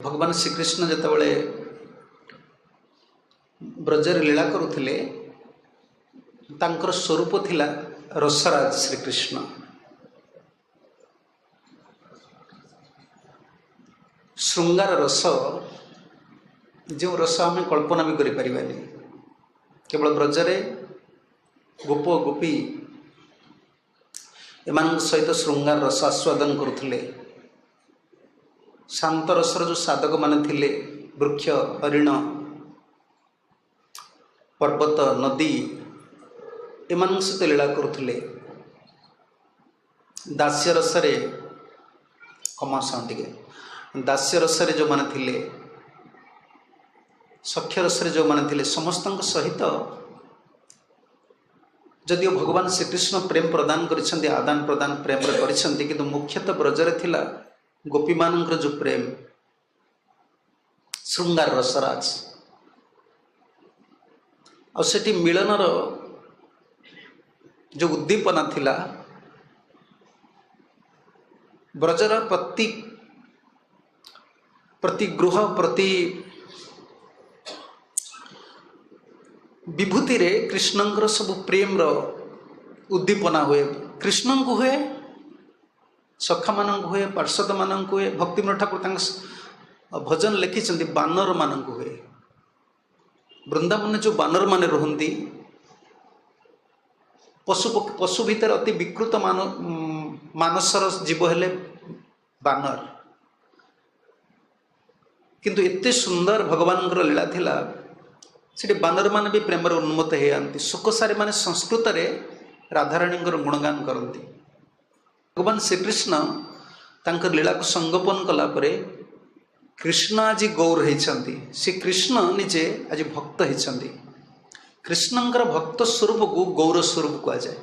भगवान श्रीकृष्ण जितेबाला ब्रजर लीला करुले स्वरूप थिला रसराज श्रीकृष्ण। श्रृंगार रस जो रस आम कल्पना भी करें केवल ब्रजरे गोप गोपी एम सहित श्रृंगार रस आस्वादन करुले। शांत रसर जो साधक माने थिले वृक्ष हरिण पर्वत नदी एम सहित लीला करुले। दास्य रसरे कमाटे दास्य रसरे जो माने थिले सख्य रसरे जो माने थिले समस्त सहित जदिओ भगवान श्रीकृष्ण प्रेम प्रदान करिसेंती आदान प्रदान प्रेम करिसेंती किंतु मुख्यतः ब्रजरे थिला गोपी मानकर जो प्रेम श्रृंगार रसराज आठी मिलनर जो उद्दीपना थिला ब्रजर प्रति गृह प्रति विभूति रे कृष्णंकर सब प्रेम रो उद्दीपना हुए। कृष्ण को हुए सखा मान हुए पार्षद मान हुए भक्तिविनोद ठाकुर भजन लिखिं बानर मान हुए। वृंदावन जो बानर मान रुहंती पशु पशु भितर अति विकृत मानसर जीव हेले बानर किंतु एते सुंदर भगवान लीला थिला से बानर मान भी प्रेम उन्मत्त होती। शोकसारी माने संस्कृत रे राधाराणी गुणगान करती। भगवान श्रीकृष्ण तांकर लीला को संगोपन कला परे कृष्ण आज गौर होती। से कृष्ण निजे आज भक्त होती। कृष्णंकर भक्त स्वरूप को गौर स्वरूप कहुए।